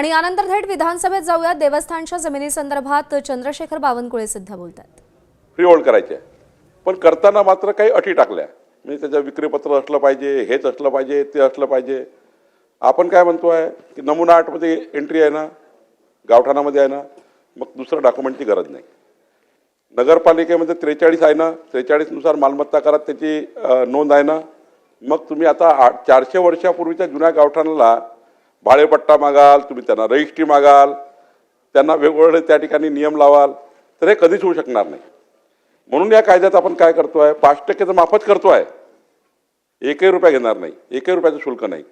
आणि यानंतर थेट विधानसभेत जाऊया। देवस्थानच्या जमिनीसंदर्भात चंद्रशेखर बावनकुळे सुद्धा बोलतात। फ्री होल्ड करायचे, पण करताना मात्र काही अटी टाकल्या, म्हणजे त्याचं विक्रीपत्र असलं पाहिजे, हेच असलं पाहिजे, ते असलं पाहिजे। आपण काय म्हणतोय की नमुना 8 मध्ये एंट्री आहे ना, गावठाणामध्ये आहे ना, मग दुसरं डॉक्युमेंटची गरज नाही। नगरपालिकेमध्ये 43 आहे ना, 43 नुसार मालमत्ता करात त्याची नोंद आहे ना, मग तुम्ही आता 400 वर्षापूर्वीच्या जुन्या गावठाणाला भाडेपट्टा मागाल, तुम्ही त्यांना रजिस्ट्री मागाल, त्यांना वेगवेगळे त्या ठिकाणी नियम लावाल, तर हे कधीच होऊ शकणार नाही। म्हणून या कायद्यात आपण काय करतोय, 5% माफच करतोय, 1 रुपया घेणार नाही, 1 रुपयाचं शुल्क नाही।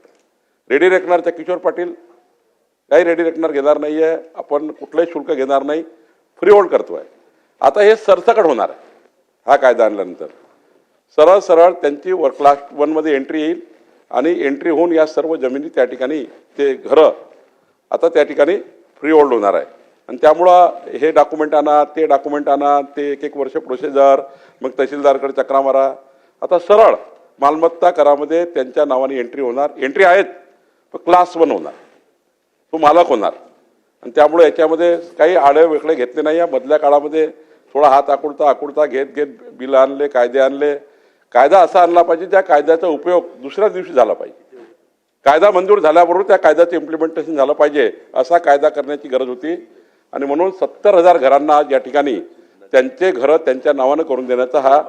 रेडी रेकनरच्या किशोर पाटील काही रेडी रेकनर घेणार नाही आहे, आपण कुठलंही शुल्क घेणार नाही, फ्री होल्ड करतोय। आता हे सरसकट होणार आहे, हा कायदा आणल्यानंतर सरळ सरळ त्यांची क्लास 1 मध्ये एंट्री येईल आणि एंट्री होऊन या सर्व जमिनी त्या ठिकाणी ते घरं आता त्या ठिकाणी फ्री होल्ड होणार आहे। आणि त्यामुळं हे डॉक्युमेंट आणा, ते डॉक्युमेंट आणा, ते 1 वर्ष प्रोसिजर, मग तहसीलदारकडे चक्रा मारा। आता सरळ मालमत्ता करामध्ये त्यांच्या नावाने एंट्री होणार, एंट्री आहेत पण क्लास 1 होणार, तो मालक होणार। आणि त्यामुळे याच्यामध्ये काही आडे वेगळे घेतले नाही। या मधल्या काळामध्ये थोडा हात आकुडता घेत बिल आणले, कायदे आणले। कायदा असा आणला पाहिजे ज्या कायद्याचा उपयोग दुसऱ्या दिवशी झाला पाहिजे, कायदा मंजूर झाल्याबरोबर त्या कायद्याचं इम्प्लिमेंटेशन झालं पाहिजे, असा कायदा करण्याची गरज होती। आणि म्हणून 70,000 घरांना आज या ठिकाणी त्यांचे घरं त्यांच्या नावानं करून देण्याचा हा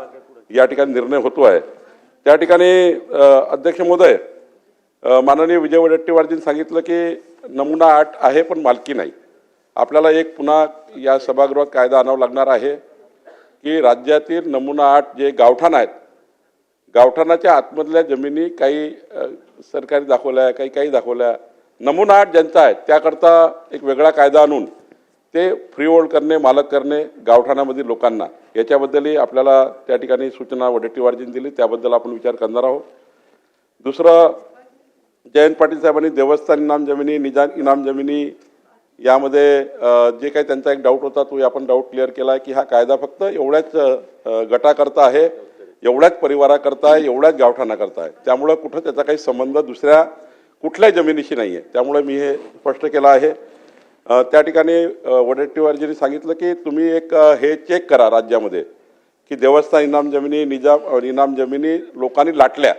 या ठिकाणी निर्णय होतो आहे। त्या ठिकाणी अध्यक्ष महोदय, माननीय विजय वडेट्टीवारजींनी सांगितलं की नमुना 8 आहे पण मालकी नाही। आपल्याला एक पुन्हा या सभागृहात कायदा आणावा लागणार आहे की राज्यातील नमुना 8 जे गावठाण आहेत, गावठाणाच्या आतमधल्या जमिनी काही सरकारी दाखवल्या, काही दाखवल्या। नमुना 8 ज्यांचा आहे त्याकरता एक वेगळा कायदा आणून ते फ्री होल्ड करणे, मालक करणे गावठाणामधील लोकांना, याच्याबद्दलही आपल्याला त्या ठिकाणी सूचना वडेट्टीवारजींनी दिली, त्याबद्दल आपण विचार करणार आहोत। दुसरं, जयंत पाटील साहेबांनी देवस्थान इनाम जमिनी, निजाम इनाम जमिनी यामध्ये जे काही त्यांचा एक डाऊट होता तो आपण डाऊट क्लिअर केला की हा कायदा फक्त एवढ्याच गटाकरता आहे, एवढ्याच परिवाराकरता आहे, एवढ्याच गावठाणाकरता आहे। त्यामुळे कुठं त्याचा काही संबंध दुसऱ्या कुठल्याही जमिनीशी नाही आहे, त्यामुळे मी हे स्पष्ट केलं आहे। त्या ठिकाणी वडेट्टीवारजींनी सांगितलं की तुम्ही एक हे चेक करा राज्यामध्ये की देवस्थान इनाम जमिनी, निजाम इनाम जमिनी लोकांनी लाटल्या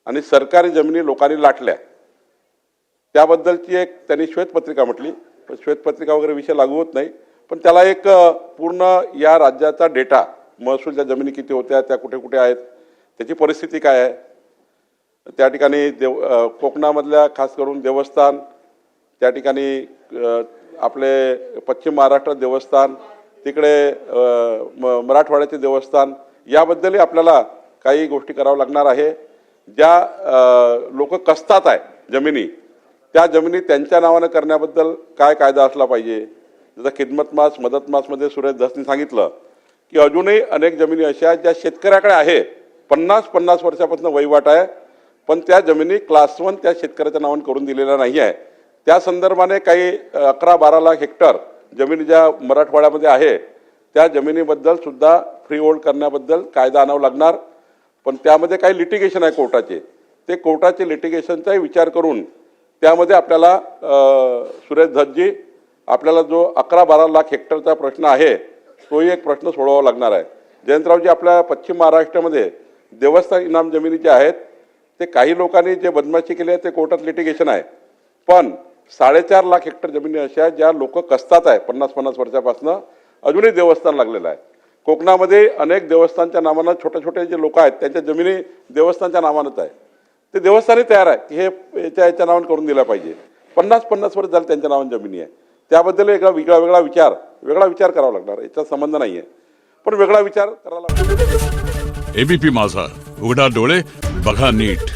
आणि सरकारी जमिनी लोकांनी लाटल्या, त्याबद्दलची एक त्यांनी श्वेतपत्रिका म्हटली। पण श्वेतपत्रिका वगैरे विषय लागू होत नाही, पण त्याला एक पूर्ण या राज्याचा डेटा, महसूलच्या जमिनी किती होत्या, त्या कुठे कुठे आहेत, त्याची परिस्थिती काय आहे, त्या ठिकाणी कोकणामधल्या खास करून देवस्थान, त्या ठिकाणी आपले पश्चिम महाराष्ट्रात देवस्थान, तिकडे मराठवाड्याचे देवस्थान, याबद्दलही आपल्याला काही गोष्टी करावं लागणार आहे। ज्या लोक कसतात आहे जमिनी, त्या जमिनी त्यांच्या नावानं करण्याबद्दल काय कायदा असला पाहिजे। जसं खिदमत मास, मदत मासमध्ये सुरेश धसनी सांगितलं की अजूनही अनेक जमिनी अशा आहेत ज्या शेतकऱ्याकडे आहे, 50 वर्षापासून वहिवाट आहे, पण त्या जमिनी क्लास 1 त्या शेतकऱ्याच्या नावानं करून दिलेल्या नाही आहे। त्या संदर्भाने काही 11-12 लाख हेक्टर जमिनी ज्या मराठवाड्यामध्ये आहे त्या जमिनीबद्दल सुद्धा फ्री होल्ड करण्याबद्दल कायदा आणावा लागणार। पण त्यामध्ये काही लिटिगेशन आहे कोर्टाचे, ते कोर्टाचे लिटिगेशनचाही विचार करून त्यामध्ये आपल्याला सुरेश धसजी, आपल्याला जो 11-12 लाख हेक्टरचा प्रश्न आहे तोही एक प्रश्न सोडवावा लागणार आहे। जयंतरावजी, आपल्या पश्चिम महाराष्ट्रामध्ये देवस्थान इनाम जमिनी जे आहेत ते काही लोकांनी जे बदमाशी केली आहे ते कोर्टात लिटिगेशन आहे, पण 4.5 लाख हेक्टर जमिनी अशा ज्या लोक कसतात आहे 50 वर्षापासून, अजूनही देवस्थान लागलेलं आहे। कोकणामध्ये अनेक देवस्थानच्या नावानं छोटे जे लोक आहेत त्यांच्या जमिनी देवस्थानच्या नावानंच आहे, ते देवस्थानही तयार आहे की हे याच्या नावानं करून दिलं पाहिजे। 50 वर्ष झालं त्यांच्या नावानं जमिनी आहे, त्याबद्दल वेगळा विचार करावा लागणार, याचा संबंध नाही आहे, पण वेगळा विचार करायला। एबीपी माझा, उघडा डोळे बघा नीट।